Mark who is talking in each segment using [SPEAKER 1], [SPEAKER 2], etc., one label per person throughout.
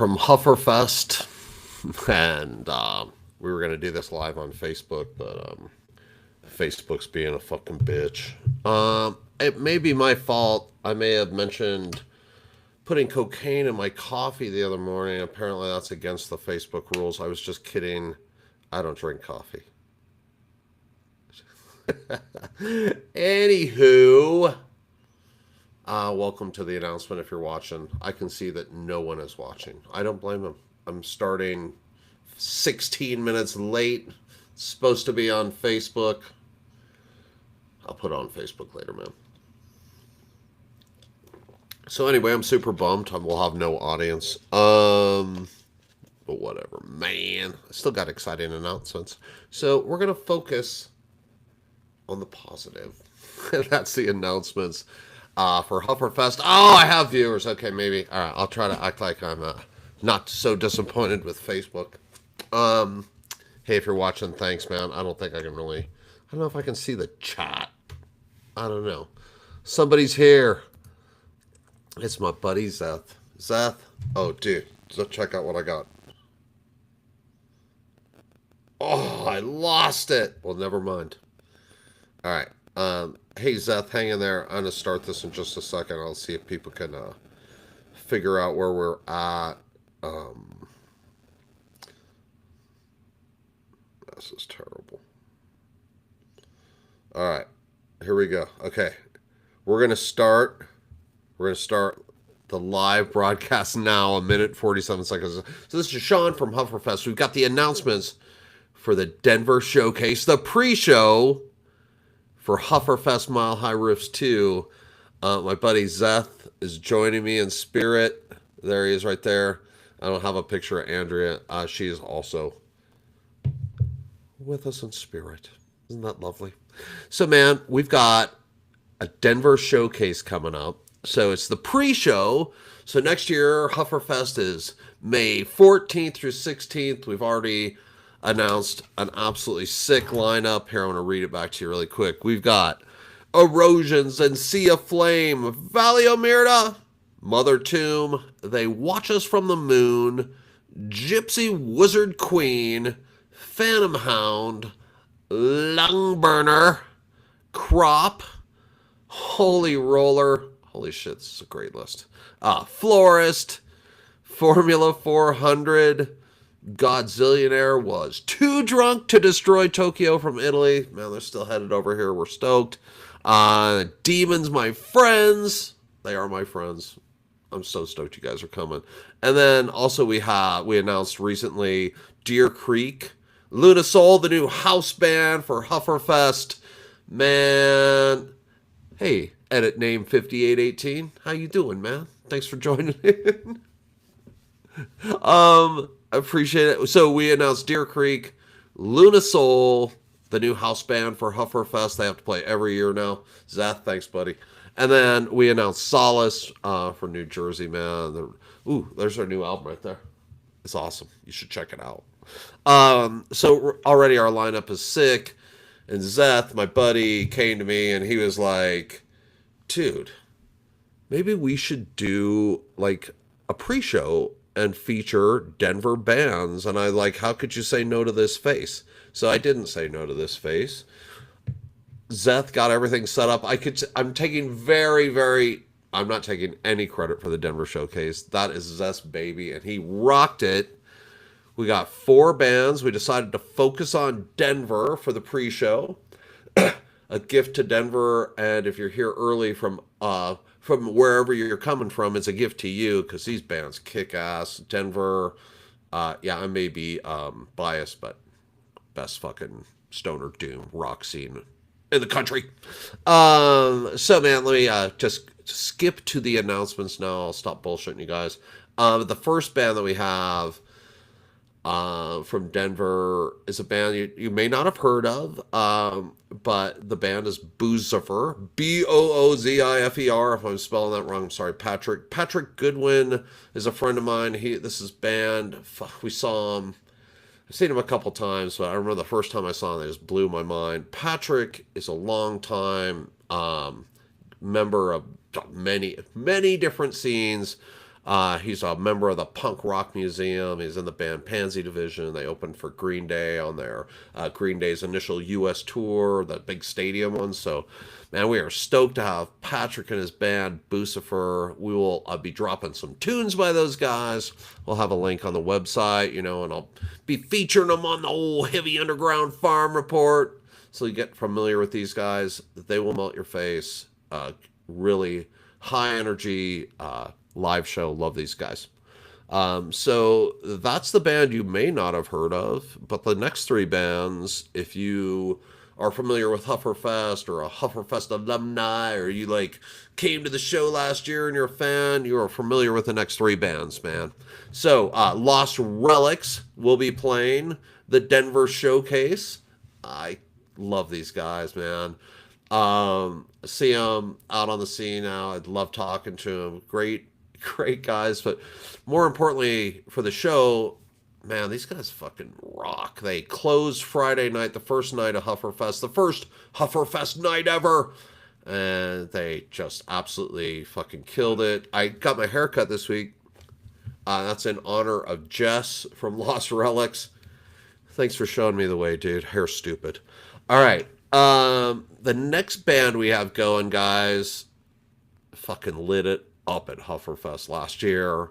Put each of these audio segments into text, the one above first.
[SPEAKER 1] from HUFR FEST, and we were gonna do this live on Facebook, but Facebook's being a fucking bitch. It may be my fault. I may have mentioned putting cocaine in my coffee the other morning. Apparently, that's against the Facebook rules. I was just kidding. I don't drink coffee. Anywho, welcome to the announcement if you're watching. I can see that no one is watching. I don't blame them. I'm starting 16 minutes late. It's supposed to be on Facebook. I'll put it on Facebook later, man. So anyway, I'm super bummed. We'll have no audience. But whatever, man. I still got exciting announcements. So we're gonna focus on the positive. That's the announcements for HUFR Fest. Oh, I have viewers. Okay, maybe. All right, I'll try to act like I'm not so disappointed with Facebook. Hey, if you're watching, thanks, man. I don't think I can really. I don't know if I can see the chat. I don't know. Somebody's here. It's my buddy Zeth. Zeth. Oh, dude. So check out what I got. Oh, I lost it. Well, never mind. All right. Hey, Zeth, hang in there. I'm going to start this in just a second. I'll see if people can figure out where we're at. This is terrible. All right. Here we go. Okay. We're going to start the live broadcast now, 1 minute, 47 seconds. So this is Sean from HUFR Fest. We've got the announcements for the Denver Showcase, the pre-show for HUFR Fest Mile High Roofs 2. My buddy Zeth is joining me in spirit. There he is right there. I don't have a picture of Andrea. She is also with us in spirit. Isn't that lovely? So, man, we've got a Denver Showcase coming up. So it's the pre-show. So next year, HUFR Fest is May 14th through 16th. We've already announced an absolutely sick lineup. Here, I'm going to read it back to you really quick. We've got Erosions and Sea of Flame, Valley Omerta, Mother Tomb, They Watch Us from the Moon, Gypsy Wizard Queen, Phantom Hound, Lungburner, Crop, Holy Roller, holy shit, this is a great list, Florist, Formula 400, Godzillionaire was too drunk to destroy Tokyo from Italy. Man, they're still headed over here. We're stoked. Demons, my friends. They are my friends. I'm so stoked you guys are coming. And then also we announced recently Deer Creek, Luna Soul, the new house band for HUFR Fest. Man, hey, edit name 5818. How you doing, man? Thanks for joining in. I appreciate it. So we announced Deer Creek, Luna Soul, the new house band for HUFR Fest. They have to play every year now. Zeth, thanks, buddy. And then we announced Solace for New Jersey, man. There's our new album right there. It's awesome. You should check it out. So already our lineup is sick. And Zeth, my buddy, came to me and he was like, dude, maybe we should do like a pre-show and feature Denver bands. And I like, how could you say no to this face? So I didn't say no to this face. Zeth got everything set up. I'm taking I'm not taking any credit for the Denver Showcase. That is Zeth's baby, and he rocked it. We got 4 bands. We decided to focus on Denver for the pre-show. A gift to Denver, and if you're here early from wherever you're coming from, it's a gift to you because these bands kick ass. Denver, yeah, I may be biased, but best fucking stoner doom rock scene in the country. So man, let me just skip to the announcements now. I'll stop bullshitting you guys. The first band that we have from Denver is a band you may not have heard of, but the band is Boozifer, Boozifer. If I'm spelling that wrong, I'm sorry. Patrick Goodwin is a friend of mine. This is band. We saw him. I've seen him a couple times, but I remember the first time I saw him, they just blew my mind. Patrick is a long time member of many different scenes. He's a member of the Punk Rock Museum. He's in the band Pansy Division. They opened for Green Day on their Green Day's initial U.S. tour, the big stadium one. So, man, we are stoked to have Patrick and his band, Bucifer. We will be dropping some tunes by those guys. We'll have a link on the website, and I'll be featuring them on the old Heavy Underground Farm Report. So you get familiar with these guys. They will melt your face. Really high energy live show. Love these guys. So that's the band you may not have heard of, but the next three bands, if you are familiar with HUFR Fest or a HUFR Fest alumni, or you came to the show last year and you're a fan, you are familiar with the next three bands, man. So Lost Relics will be playing the Denver Showcase. I love these guys, man. See them out on the scene now. I'd love talking to them. Great guys. But more importantly for the show, man, these guys fucking rock. They closed Friday night, the first night of HUFR Fest, the first HUFR Fest night ever. And they just absolutely fucking killed it. I got my hair cut this week. That's in honor of Jess from Lost Relics. Thanks for showing me the way, dude. Hair's stupid. All right. The next band we have going, guys, fucking lit it up at HUFR Fest last year.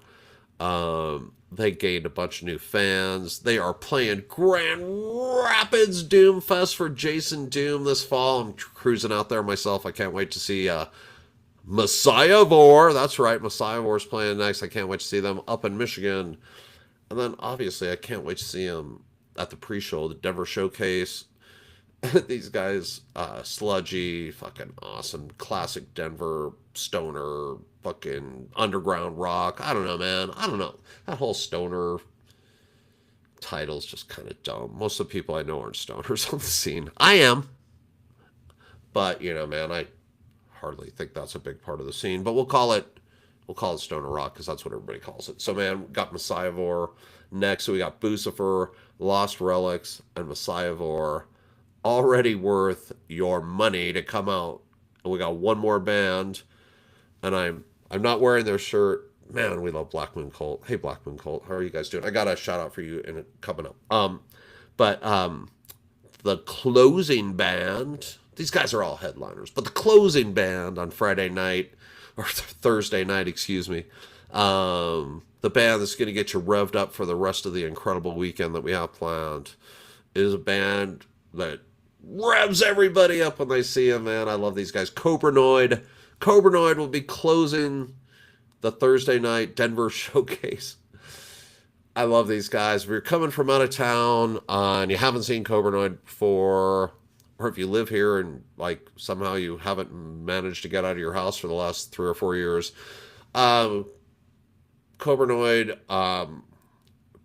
[SPEAKER 1] They gained a bunch of new fans. They are playing Grand Rapids Doom Fest for Jason Doom this fall. I'm cruising out there myself. I can't wait to see Messiah Vor. That's right, Messiah Vor's playing next. I can't wait to see them up in Michigan. And then, obviously, I can't wait to see them at the pre-show, the Denver Showcase. These guys, sludgy, fucking awesome, classic Denver stoner, fucking underground rock. I don't know, man. I don't know. That whole stoner title's just kind of dumb. Most of the people I know aren't stoners on the scene. I am. But, man, I hardly think that's a big part of the scene. But we'll call it stoner rock because that's what everybody calls it. So, man, we got Messiah Vor. Next, we got Bucifer, Lost Relics, and Messiah Vor. Already worth your money to come out. And we got one more band, and I'm not wearing their shirt. Man, we love Black Moon Cult. Hey, Black Moon Cult, how are you guys doing? I got a shout out for you in it coming up. But the closing band, these guys are all headliners, but the closing band on Friday night, or Thursday night, excuse me, the band that's going to get you revved up for the rest of the incredible weekend that we have planned, is a band that revs everybody up when they see him, man. I love these guys. Cobranoid will be closing the Thursday night Denver Showcase. I love these guys. If you're coming from out of town and you haven't seen Cobranoid before, or if you live here and somehow you haven't managed to get out of your house for the last 3 or 4 years, Cobranoid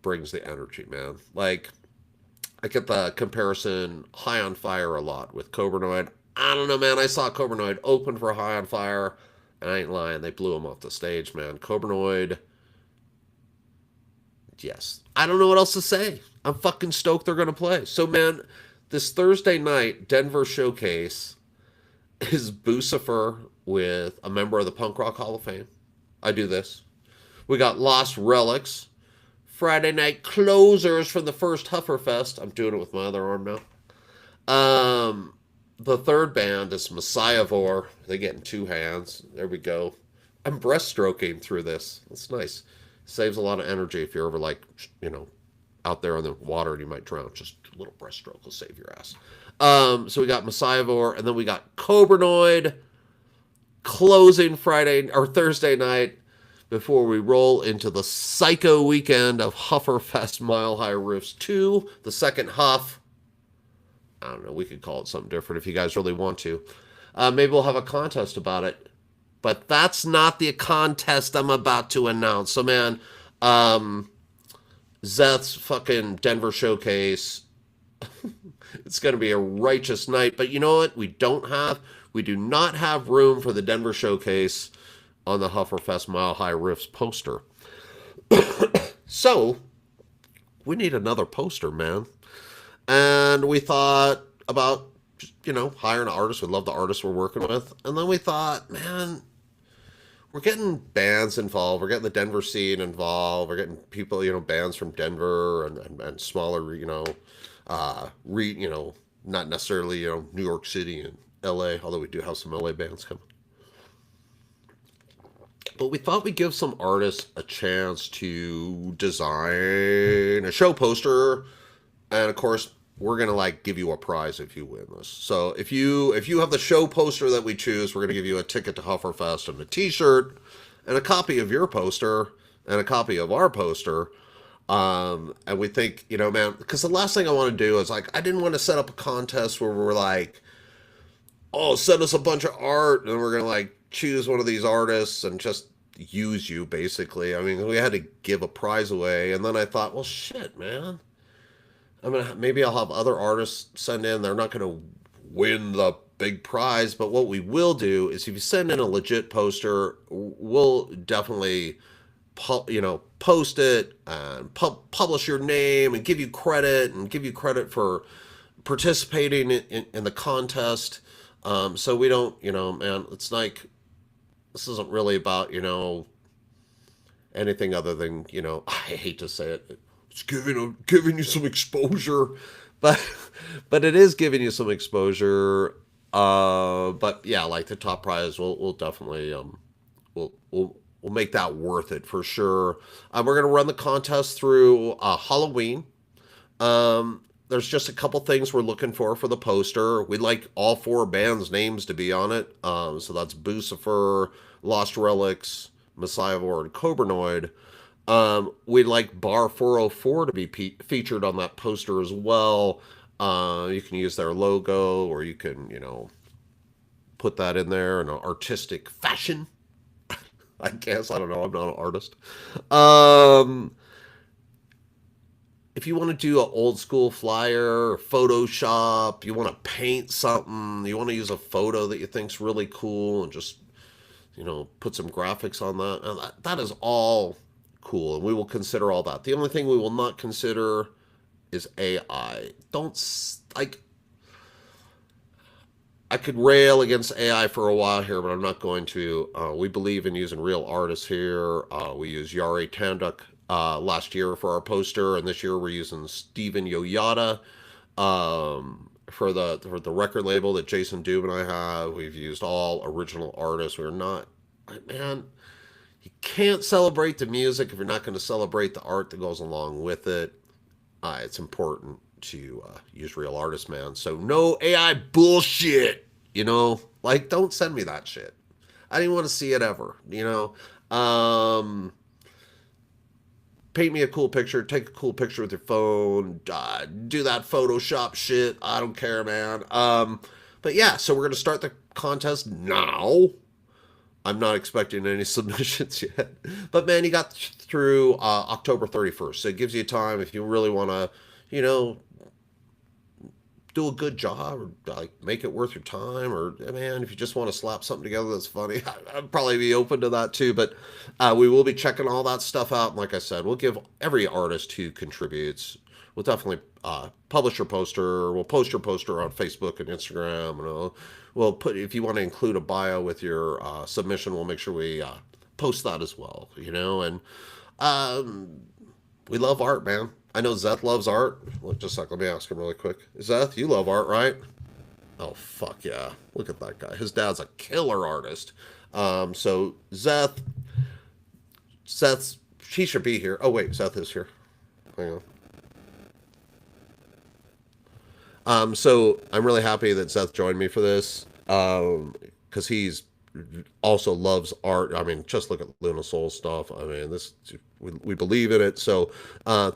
[SPEAKER 1] brings the energy, man. I get the comparison High on Fire a lot with Cobranoid. I don't know, man. I saw Cobranoid open for High on Fire, and I ain't lying. They blew him off the stage, man. Cobranoid, yes. I don't know what else to say. I'm fucking stoked they're going to play. So, man, this Thursday night Denver Showcase is Bucifer with a member of the Punk Rock Hall of Fame. I do this. We got Lost Relics. Friday night closers from the first HUFR Fest. I'm doing it with my other arm now. The third band is Messiah Vor. They get in two hands. There we go. I'm breaststroking through this. That's nice. Saves a lot of energy if you're ever out there in the water and you might drown. Just a little breaststroke will save your ass. So we got Messiah Vor, and then we got Cobranoid closing Thursday night, before we roll into the psycho weekend of HUFR Fest Mile High Roofs 2, the second Huff. I don't know, we could call it something different if you guys really want to. Maybe we'll have a contest about it. But that's not the contest I'm about to announce. So, man, Zeth's fucking Denver Showcase. It's going to be a righteous night. But you know what? We do not have room for the Denver Showcase on the HUFR Fest Mile High Riffs poster. So, we need another poster, man. And we thought about, hiring an artist. We love the artists we're working with. And then we thought, man, we're getting bands involved. We're getting the Denver scene involved. We're getting people, bands from Denver and smaller, not necessarily, New York City and LA, although we do have some LA bands coming. But we thought we'd give some artists a chance to design a show poster, and of course, we're gonna give you a prize if you win this. So if you have the show poster that we choose, we're gonna give you a ticket to HUFR Fest and a T-shirt and a copy of your poster and a copy of our poster. And we think, man, because the last thing I want to do is I didn't want to set up a contest where we're like, oh, send us a bunch of art and we're gonna choose one of these artists and just use you basically. I mean, we had to give a prize away, and then I thought, well, shit, man. Maybe I'll have other artists send in. They're not gonna win the big prize, but what we will do is if you send in a legit poster, we'll definitely post it and publish your name and give you credit for participating in the contest. So we don't, man, it's this isn't really about, anything other than, I hate to say it, it's giving you some exposure, but but it is giving you some exposure. But yeah, the top prize, we'll definitely we'll make that worth it for sure. We're gonna run the contest through Halloween. There's just a couple things we're looking for the poster. We'd like all four bands' names to be on it. So that's Lucifer, Lost Relics, Messiahvore, and Coburnoid. We'd like Bar 404 to be featured on that poster as well. You can use their logo, or you can, put that in there in an artistic fashion. I guess. I don't know. I'm not an artist. If you want to do an old school flyer, or Photoshop, you want to paint something, you want to use a photo that you think's really cool and just, put some graphics on that. And that is all cool, and we will consider all that. The only thing we will not consider is AI. I could rail against AI for a while here, but I'm not going to. We believe in using real artists here. We used Yari Tanduk last year for our poster, and this year we're using Steven Yoyada for the record label that Jason Doob and I have. We've used all original artists. We're not, man, you can't celebrate the music if you're not going to celebrate the art that goes along with it. It's important to use real artists, man. So no AI bullshit, don't send me that shit. I didn't want to see it ever, paint me a cool picture, take a cool picture with your phone, do that Photoshop shit. I don't care, man. But yeah, so we're going to start the contest now. I'm not expecting any submissions yet. But man, you got through October 31st. So it gives you time if you really want to, do a good job or make it worth your time, or man, if you just want to slap something together that's funny, I'd probably be open to that too. But we will be checking all that stuff out, and like I said, we'll give every artist who contributes, we'll definitely publish your poster. We'll post your poster on Facebook and Instagram, and we'll put, if you want to include a bio with your submission, we'll make sure we post that as well. And we love art, man. I know Zeth loves art. Just a sec, let me ask him really quick. Zeth, you love art, right? Oh, fuck yeah. Look at that guy. His dad's a killer artist. So Zeth, he should be here. Oh, wait, Zeth is here. Hang on. So I'm really happy that Zeth joined me for this, because he's also loves art. I mean, just look at Luna Soul stuff. I mean, we believe in it. So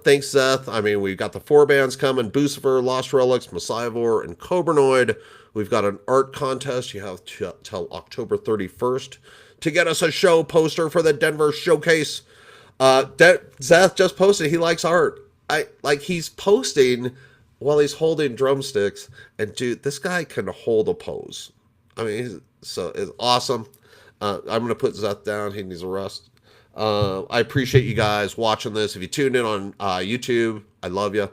[SPEAKER 1] thanks, Seth. I mean, we've got the four bands coming: Lucifer, Lost Relics, Messiahvore, and Coburnoid. We've got an art contest. You have till October 31st to get us a show poster for the Denver showcase. Seth just posted he likes art. He's posting while he's holding drumsticks, and dude, this guy can hold a pose. I mean, so it's awesome. I'm going to put Zeth down. He needs a rest. I appreciate you guys watching this. If you tuned in on YouTube, I love you.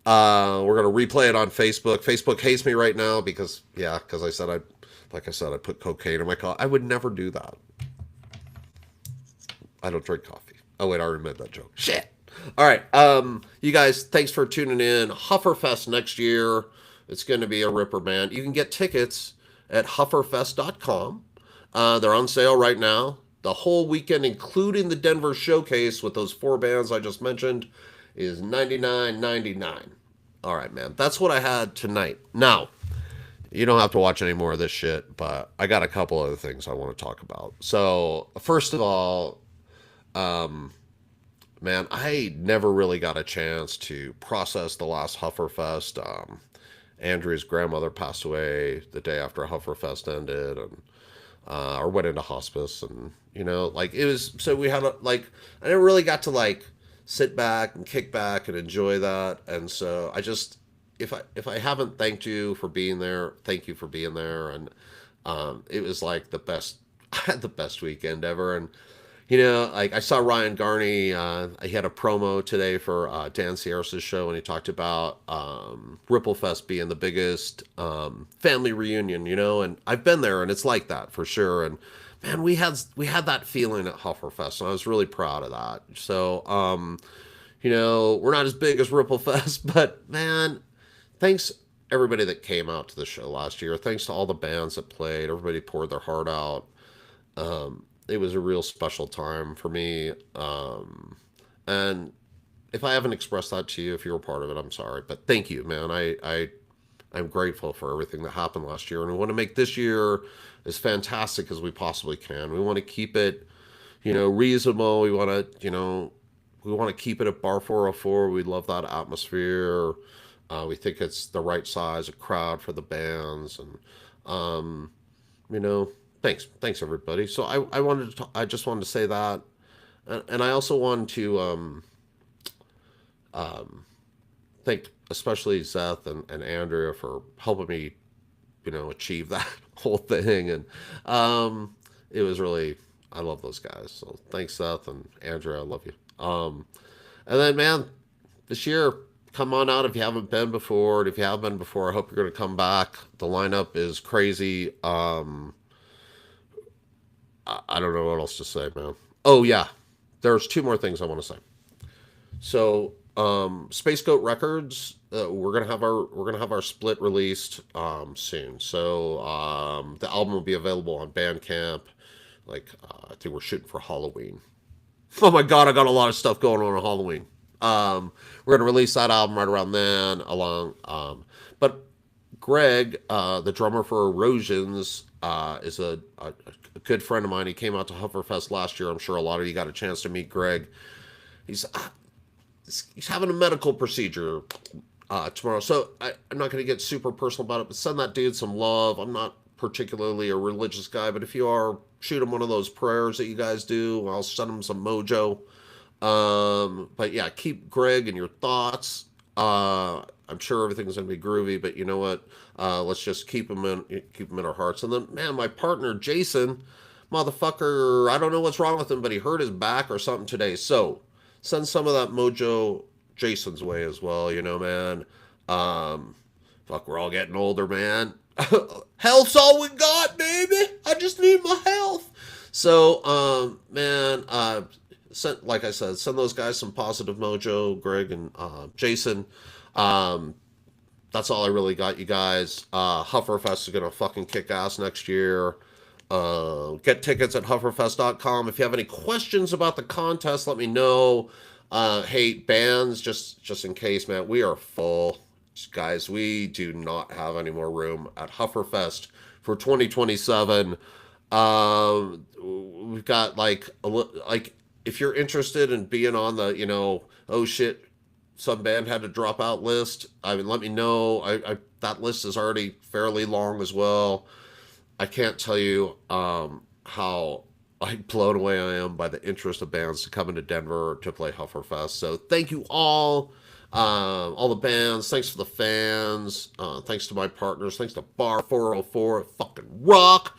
[SPEAKER 1] We're going to replay it on Facebook. Facebook hates me right now because I said I put cocaine in my car. I would never do that. I don't drink coffee. Oh wait, I already made that joke. Shit. All right, you guys, thanks for tuning in. HUFR Fest next year. It's going to be a ripper, man. You can get tickets at HUFRFest.com. They're on sale right now. The whole weekend, including the Denver showcase with those 4 bands I just mentioned, is $99.99. All right, man. That's what I had tonight. Now, you don't have to watch any more of this shit, but I got a couple other things I want to talk about. So, first of all, man, I never really got a chance to process the last HUFR Fest. Andrew's grandmother passed away the day after HUFR Fest ended, and or went into hospice, and like it was. So we had I never really got to sit back and kick back and enjoy that. And so I just, if I haven't thanked you for being there, thank you for being there. And it was like the best. I had the best weekend ever, and I saw Ryan Garney. He had a promo today for Dan Sierra's show, and he talked about Ripplefest being the biggest family reunion, and I've been there, and it's like that for sure. And man, we had that feeling at HUFR Fest, and I was really proud of that. So, we're not as big as Ripplefest, but man, thanks everybody that came out to the show last year. Thanks to all the bands that played. Everybody poured their heart out. It was a real special time for me. And if I haven't expressed that to you, if you're a part of it, I'm sorry. But thank you, man. I'm grateful for everything that happened last year. And we want to make this year as fantastic as we possibly can. We want to keep it, reasonable. We want to keep it at Bar 404. We love that atmosphere. We think it's the right size of crowd for the bands. And, Thanks everybody. So I just wanted to say that, and I also wanted to thank especially Seth and Andrea for helping me, achieve that whole thing. And it was really, I love those guys. So thanks Seth and Andrea, I love you. And then man, this year, come on out if you haven't been before. And if you have been before, I hope you're going to come back. The lineup is crazy. I don't know what else to say, man. Oh yeah, there's 2 more things I want to say. So, Space Goat Records, we're gonna have our split released soon. So, the album will be available on Bandcamp. I think we're shooting for Halloween. Oh my god, I got a lot of stuff going on Halloween. We're gonna release that album right around then. But Greg, the drummer for Erosions, is a good friend of mine. He came out to HUFR Fest last year. I'm sure a lot of you got a chance to meet Greg. He's having a medical procedure tomorrow. So I'm not going to get super personal about it, but send that dude some love. I'm not particularly a religious guy, but if you are, shoot him one of those prayers that you guys do. I'll send him some mojo. But yeah, keep Greg in your thoughts. I'm sure everything's going to be groovy, but you know what? Let's just keep him in our hearts. And then, man, my partner, Jason, motherfucker, I don't know what's wrong with him, but he hurt his back or something today. So send some of that mojo Jason's way as well, man. Fuck, we're all getting older, man. Health's all we got, baby. I just need my health. So, man, like I said, send those guys some positive mojo, Greg and Jason. That's all I really got, you guys. HUFR Fest is gonna fucking kick ass next year. Get tickets at HUFRFest.com. If you have any questions about the contest, let me know. Hey, bands, just in case, man, we are full. Guys, we do not have any more room at HUFR Fest for 2027. We've got if you're interested in being on the, oh shit, some band had to drop out list, let me know. That list is already fairly long as well. I can't tell you how blown away I am by the interest of bands to come into Denver to play HUFR Fest. So thank you all the bands. Thanks to the fans. Thanks to my partners. Thanks to Bar 404. Fucking rock.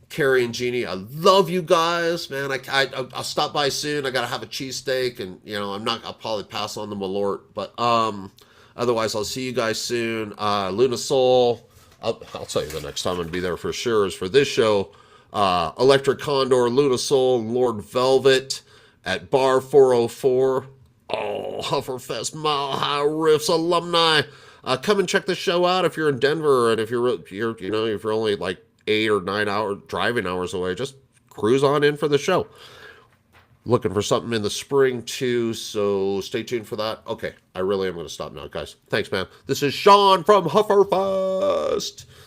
[SPEAKER 1] Carrie and Jeannie, I love you guys, man. I'll stop by soon. I gotta have a cheesesteak, and I'll probably pass on the Malort, but otherwise I'll see you guys soon. Luna Soul, I'll tell you the next time I'm gonna be there for sure is for this show. Electric Condor, Luna Soul, Lord Velvet. at Bar 404. Oh, HUFR Fest Mile High Riffs alumni. Come and check the show out if you're in Denver, and if if you're only like 8 or 9 hour driving hours away, just cruise on in for the show. Looking for something in the spring too, so stay tuned for that. Okay, I really am going to stop now, guys. Thanks, man. This is Sean from HUFR Fest.